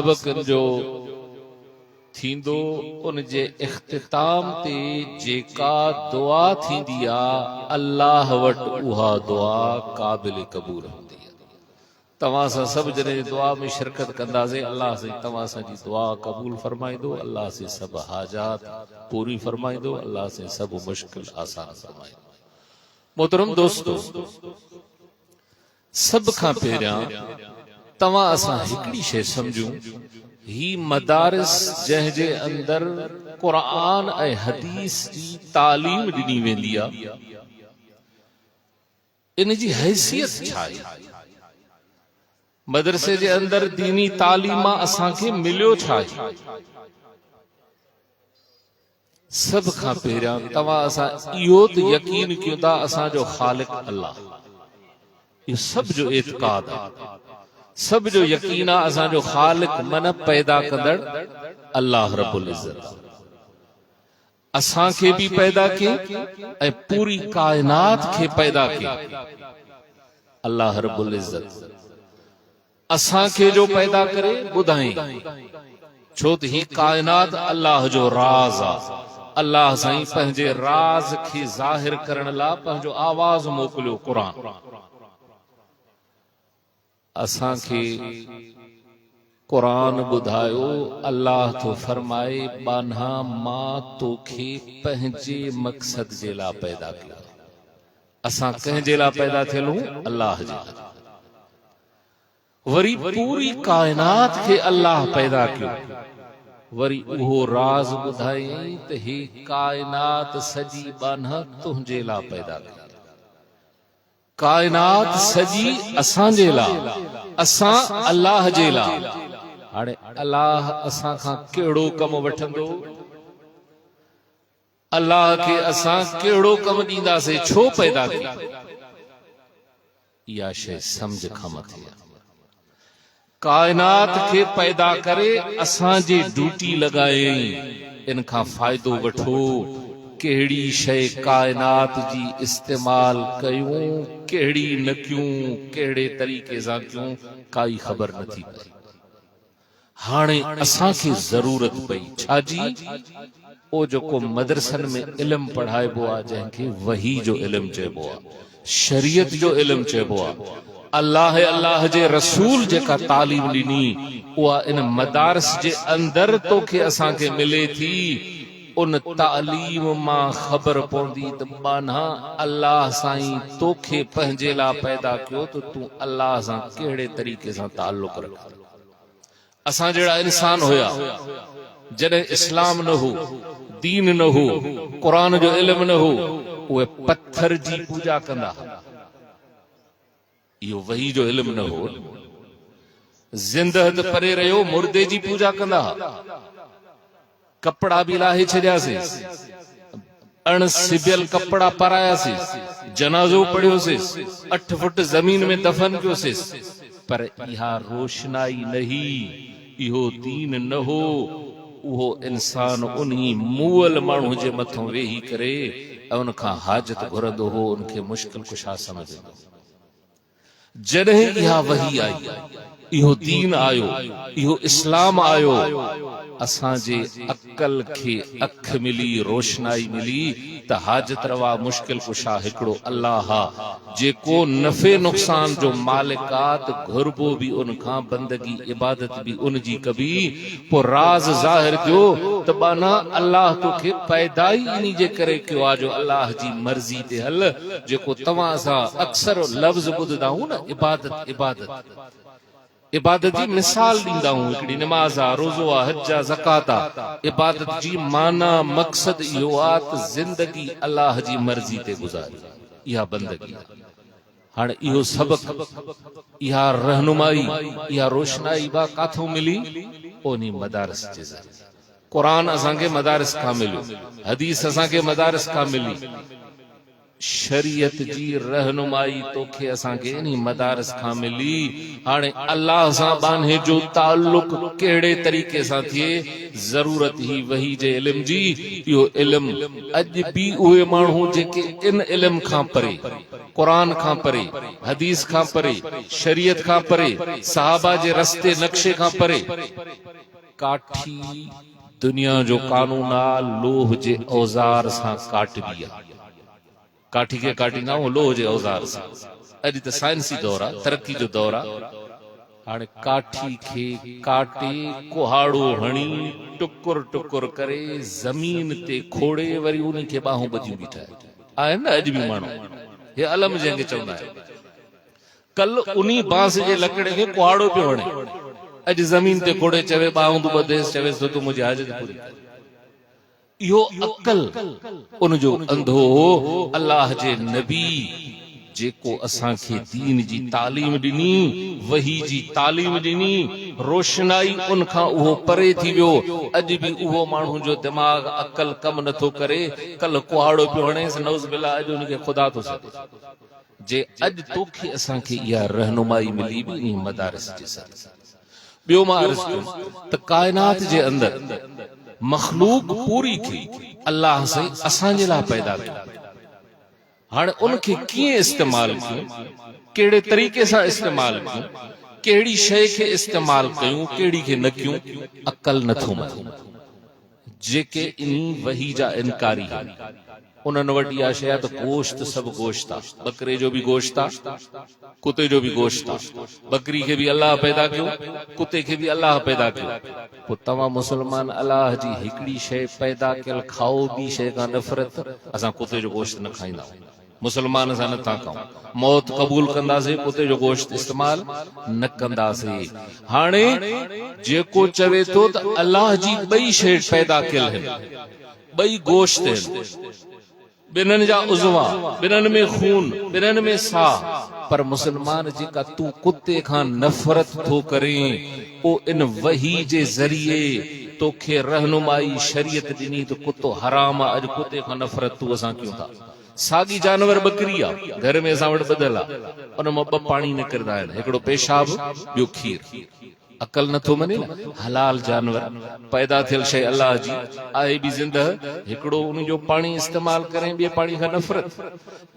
सबक़नि जो थींदो उन जे इख्तिताम ते जेका दुआ थींदी आहे अल्लाह वटि उहा दुआ क़ाबिल क़बूल हूंदी आहे। तव्हां सां सभु जॾहिं दुआ में शिरकत कंदासीं अल्लाह से तव्हां असांजी दुआ क़बूल फरमाईंदो, अल्लाह से सभु हाजात पूरी फरमाईंदो, अल्लाह से सभु मुश्किल आसान फरमाईंदो। मोहतरम दोस्तो, सभ खां पहिरियां तव्हां असां हिकिड़ी शइ सम्झूं, ही मदारिस जंहिंजे अंदर क़ुरान ऐं हदीस जी तालीम ॾिनी वेंदी आहे, इन जी हैसियत छा आहे? मदरसे जे अंदर दीनी तालीम असांखे मिलियो छा आहे? सभ खां पहिरियां तव्हां असां इहो त यकीन कयूं था असांजो ख़ालिक़ अल्लाह, इहो सभ जो एतिक़ाद आहे, सब जो यकीन आहे असांजो ख़ालिक़ मन पैदा कंदड़ अल्लाह रब्बुल इज़्ज़त असांखे बि पैदा कयईं ऐं पूरी कायनात खे पैदा कयईं। अल्लाह रब्बुल इज़्ज़त असांखे जो पैदा करे ॿुधाई, छो त ही कायनात अल्लाह जो राज़ आहे। अल्लाह साईं पंहिंजे राज़ खे ज़ाहिर करण लाइ पंहिंजो आवाज़ मोकिलियो क़ुरान। असांखे क़ुरान ॿुधायो, अल्लाह तो फरमाए बान्हा मां तोखे पंहिंजे मक़सद जे लाइ पैदा कयो। असां कंहिंजे लाइ पैदा थियल हूं? अल्लाह जे लाइ। वरी पूरी कायनात खे अल्लाह पैदा कयो, वरी उहो राज़ ॿुधाई त ही कायनात सॼी बान्हा तुंहिंजे लाइ पैदा कई। कायनात सजी असांजे लाइ, असां अल्लाह जे लाइ। हाणे अल्लाह असां खां कहिड़ो कमु वठंदो? अल्लाह खे असां कहिड़ो कमु ॾींदासीं? छो पैदा कई? इहा शइ सम्झ खां मथे आहे। कायनात खे पैदा करे असांजी ड्यूटी लॻायईं, इन खां फ़ाइदो वठो। कहिड़ी शइ कायनात जी इस्तेमाल कयूं, कहिड़ी न कयूं, कहिड़े तरीक़े सां कयूं, काई ख़बर नथी पई। हाणे असांखे ज़रूरत पई छाजी? ओ जेको मदरसनि में इल्मु पढ़ाइबो आहे, जंहिंखे वही जो इल्मु चइबो आहे, शरीयत जो इल्मु चइबो आहे, अल्लाह जे रसूल जेका तालीम ॾिनी उहा इन मदारिस जे अंदर तोखे असांखे मिले थी। उन तालीम मां ख़बर पवंदी त बान्हा अल्लाह साईं तोखे पंहिंजे लाइ पैदा कयो त तूं अल्लाह सां कहिड़े तरीक़े सां ताल्लुक़ रख। असां जहिड़ा इंसान हुया, जॾहिं इस्लाम न हो, दीन न हो, क़ुरान जो इल्मु न हो, उहे पत्थर जी पूजा कंदा। इहो वही जो इल्मु न हो। ज़िंदह त परे रहियो, मुर्दे जी पूजा कंदा। कपड़ा भी लाहे छॾियासीं, अणसिबियल कपड़ा पारायासीं, जनाज़ो पढ़ियोसीं, 8 फुट ज़मीन में दफन कयोसीं, पर इहा रोशनाई नहीं, इहो दीन न हो। उहो इंसान उन्ही मुअल माण्हू जे मथों वेही करे उन खां हाजत घुरंदो हो, उनखे मुश्किल कुशा समझंदो। जॾहिं इहा वही आई, इहो दीन आयो, इहो इस्लाम आयो, असांजे अक्ल खे अख मिली, रोशनाई मिली त हाजत रवा मुश्किल कुशा हिकिड़ो अल्लाह जेको नफ़े नुक़सान जो मालिकात घुरबो भी उनखां, बंदगी इबादत भी उन जी कबी। पोइ राज़ ज़ाहिर कयो त बाना अल्लाह तोखे पैदा ई इन्ही जे करे कयो आहे जो अल्लाह जी मर्ज़ी ते हल। जेको तव्हां सां अक्सर लफ़्ज़ ॿुधंदा आहियूं न, इबादत इबादत, इबादत जी मिसाल ॾींदा हूं, हिकिड़ी नमाज़ आहे, रोज़ो आहे, हज आहे, ज़कात आहे। इबादत जी माना मक़सद इहो आहे त ज़िंदगी अल्लाह जी मर्ज़ी ते गुज़ारी, इहा बंदगी। हाणे इहो सबक़, इहा रहनुमाई, इहा रोशनाई बा काथों मिली? ओनी मदारिस जे ज़रिए। क़ुरान असांखे मदारिस खां मिलियो, हदीस असांखे मदारिस खां मिली। शरीयत जी रहनुमाई तोखे असांखे इन मदारस खां मिली। हाणे अल्लाह सां बान्हे जो ताल्लुक कहिड़े तरीक़े सां थिए, ज़रूरत ही वही जे इल्म जी। इहो इल्म अॼु बि उहे माण्हू जेके इन इल्म खां परे, क़ुरान खां परे, हदीस खां परे, शरीयत खां परे, सहाबा जे रस्ते नक्शे खां परे, काठी दुनिया जो कानून आ, लोह जे औज़ार सां काटबी आहे। काठी के काटींदा आहियूं लोह जे औज़ार सां। अॼु त साइंसी दौर आहे, तरक़ी जो दौर आहे। हाणे काठी खे काटे, कुहाड़ो हणी, टुकुर टुकुर करे, ज़मीन ते खोड़े, वरी उन खे ॿाहूं ॿधियूं बीठा आहिनि न अॼु बि माण्हू। हे अलम जंहिंखे चवंदा आहिनि। कल उन्ही बांस जे लकड़े खे कुहाड़ो पियो हणे, अॼु ज़मीन ते खोड़े चवे ॿाहूं तूं ॿधेसि, चवेसि तो तूं मुंहिंजी हाजत पूरी कर। इहो अकल उनजो अंधो हो। अल्लाह जे नबी जेको असांखे दीन जी तालीम ॾिनी, वही जी तालीम ॾिनी, रोशनाई उन खां उहो परे थी वियो। अॼु बि उहो माण्हू जो दिमाग़ अकल कम नथो करे। कल कुहाड़ो पियो हणेसि, नौज़ बिल्लाह, अॼु उनखे ख़ुदा थो सॾे। जे अॼु तोखे असांखे इहा रहनुमाई मिली बि इन मदारस जे ज़रिए। ॿियो मां अर्ज़ कयो त काइनात जे अंदरि मखलूक पूरी खे अल्लाह से असांजे लाइ पैदा कयो। हाणे उनखे कीअं इस्तेमाल कयूं, कहिड़े तरीक़े सां इस्तेमाल कयूं, कहिड़ी शइ खे इस्तेमाल कयूं, कहिड़ी खे न कयूं, अकल नथो मथे। जेके इन वही जा इनकारी आहिनि, उन्हनि वटि इहा शइ त गोश्त, सभु गोश्त आहे। बकरे जो बि गोश्त आहे, कुते जो बि गोश्त आहे। बकरी खे बि अल्लाह पैदा कयो, कुते खे बि अल्लाह पैदा कयो। पोइ तव्हां मुसलमान अल्लाह जी हिकिड़ी शइ पैदा कयल खाओ, ॿी शइ खां नफ़रत। असां कुते जो गोश्त न खाईंदा आहियूं, मुसलमान असां नथा खाऊं। मौत क़बूल कंदासीं, कुते जो गोश्त इस्तेमाल न कंदासीं। हाणे जेको चवे थो त अल्लाह जी ॿई शइ पैदा कयल आहिनि, ॿई गोश्त आहिनि, ॿिन्हनि जा उज़वा, ॿिन्हनि में खून, ॿिन्हनि में साह, पर मुसलमान जेका तूं कुते खां नफ़रत थो करें, ओ इन वही जे ज़रिए तोखे रहनुमाई शरीयत ॾिनी त कुतो हराम आहे। अॼु कुते खां नफ़रत तूं असां कयूं था। साॻी जानवर बकरी आहे, घर में असां वटि ॿधल आहे, उन मां ॿ पाणी निकिरंदा आहिनि, हिकिड़ो पेशाब, ॿियो खीर। अकल नथो मञे न। हलाल जानवर, पैदा थियल शइ अल्लाह जी आहे बि ज़िंदह, हिकिड़ो उन जो पाणी इस्तेमाल करें, ॿिए पाणी खां नफ़रत।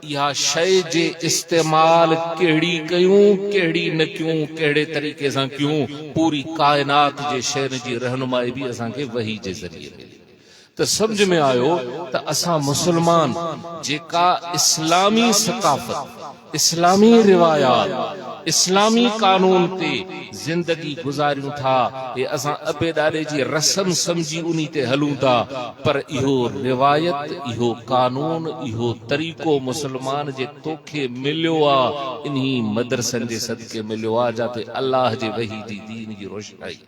इहा शइ जे इस्तेमाल कहिड़ी कयूं, कहिड़ी न कयूं, कहिड़े तरीक़े सां कयूं, पूरी काइनात जे शयुनि जी रहनुमाई बि असांखे वही जे ज़रिए मिली। त सम्झ में आयो त असां मुसलमान जेका इस्लामी सकाफ़त, इस्लामी रिवायात, इस्लामी कानून ते जिंदगी गुज़ारियूं था, ये असां अबे ॾाॾे जी रस्म समझी उन्ही ते हलूं था। पर इहो रिवायत, इहो कानून, इहो तरीक़ो मुसलमान जे तोखे मिलियो आहे, इन्ही मदरसनि जे सदके मिलियो आहे, जाते अल्लाह जे वही जी दीन जी रोशनाई।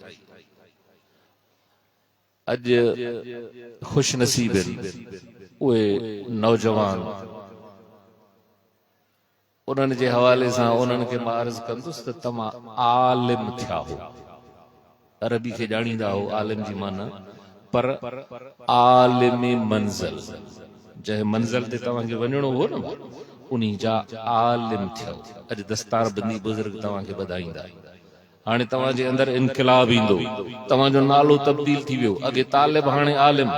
अॼु खुश नसीब उहे नौजवान, उन्हनि जे हवाले सां उन्हनि खे मां अर्ज़ कंदुसि त तव्हां आलिम थिया हो। अरबी खे ॼाणींदा हो, आलिम जी माना, पर आलिम मंज़िल, जंहिं मंज़िल ते तव्हांखे वञिणो हो न, उन्ही जा आलिम थियो। अॼु दस्तार बंदी बुज़ुर्ग तव्हांखे ॿधाईंदा। हाणे तव्हांजे अंदरि इनक़िलाब ईंदो, तव्हांजो नालो तब्दील थी वियो। अॻे तालिब, हाणे आलिम।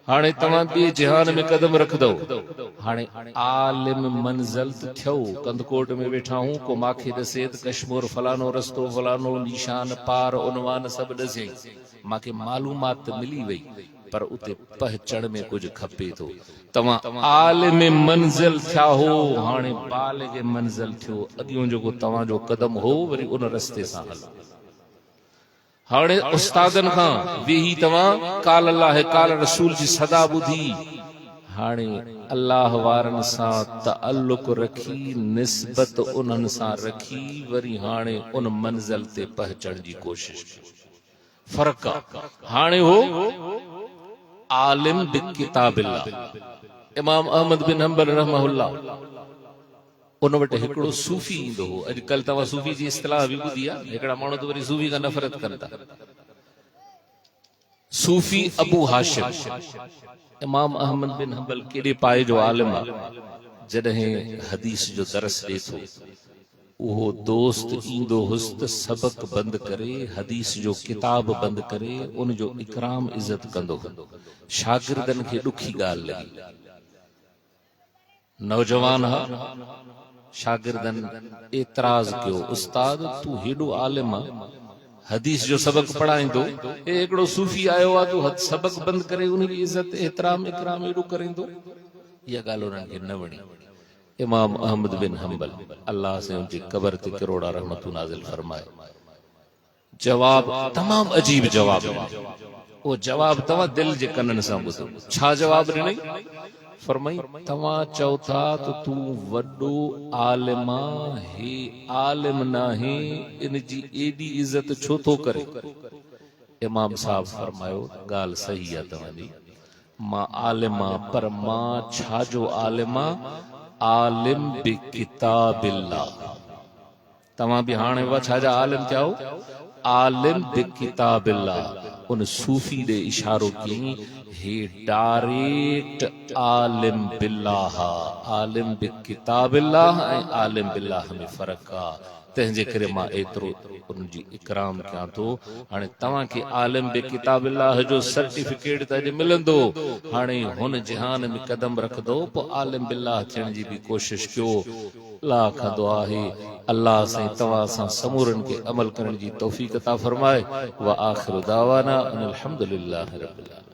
हाणे तव्हां ॿिए जहान में कदम रखंदव। हाणे आलिम मंज़िल थियो, कंदकोट में वेठा हूं, को माखे ॾसे त कश्मीर फलानो रस्तो, फलानो निशान, पार, उनवान सभु ॾसे, माखे मालूमात मिली वई, पर उते पहचण में कुछ खपे थो। तव्हां आलिम मंज़िल थिया हो, हाणे बालिग मंज़िल थियो। अॻियों जेको तव्हांजो कदम हो, वरी उन रस्ते सां हलो। हाणे उस्तादनि खां वेही तव्हां काल अल्लाह काल रसूल जी सदा ॿुधी, हाणे अल्लाह वारनि सां तअल्लुक़ रखी, निस्बत उन्हनि सां रखी, वरी हाणे उन मंज़िल ते पहुचण जी कोशिश। फर्क़ आहे। हाणे हो आलिम बिकिताबिल्लाह। इमाम अहमद बिन हंबल रहमहुल्लाह, उन वटि हिकिड़ो सूफ़ी ईंदो हो। अॼुकल्ह तव्हां सूफ़ी जी इस्तिलाह बि ॿुधी आहे। हिकिड़ा माण्हू त वरी सूफ़ी खां नफ़रत कनि था। सूफी अबू हाशिम इमाम अहमद बिन हंबल केड़े पाए जो आलिम आहे, जॾहिं हदीस जो दरस ॾे थो, उहो दोस्त ईंदो हुस त सबक बंद करे, हदीस जो किताब बंद करे, उन जो इकराम इज्जत कंदो। शागिर्दन खे ॾुखी ॻाल्हि लॻी। नौजवान हा, शागिर्दन एतराज कयो, उस्ताद तू हेॾो आलिम आहे, हदीस जो सबक पढ़ाईंदो, हिकिड़ो सूफ़ी आयो आहे, तू सबक बंद करे उनजी इज्जत एतराम इकराम एॾो करेंदो। इहा ॻाल्हि उन्हनि खे न वणी। इमाम अहमद बिन हंबल अल्लाह से उनकी कब्र ते करोड़ा रहमतू नाज़िल फरमाए, जवाब तमाम अजीब जवाब, वो जवाब तव्हां दिल जे कननि सां ॿुधो। छा जवाब ॾिनई? फरमाई तव्हां चओ था त तू वॾो आलिम आहे, हे आलिम नाहे, इन जी एॾी इज्जत छो थो करे? इमाम साहब फरमायो ॻाल्हि सही आहे तव्हांजी, मां आलिम आं, पर मां छा जो आलिम आं? आलिम बि किताबिल्लाह। तव्हां बि हाणे उहा छा जा आलिम थिया हो? आलिम बि किताबिल्लाह। उन सूफ़ी ॾे इशारो कयईं, हे डायरेक्ट आलिम बिल्लाह। आलिम बि किताबिल्लाह ऐं आलिम बिल्लाह में फ़र्क़ु आहे। तंहिंजे करे मां एतिरो उनजी इकराम कयां थो। हाणे तव्हांखे आलिम बि किताबिल्लाह जो सर्टिफिकेट त अॼु मिलंदो, हाणे हुन जहान में कदम रखंदो, पोइ आलिम बिल्लाह थियण जी बि कोशिश कयो। लाख दुआ आहे अल्लाह साईं तव्हां सां समूरनि खे अमल करण जी तौफ़ीक़ अता फरमाए। व आख़िर दावाना अनिल हम्दुलिल्लाहि रब्बिल आलमीन।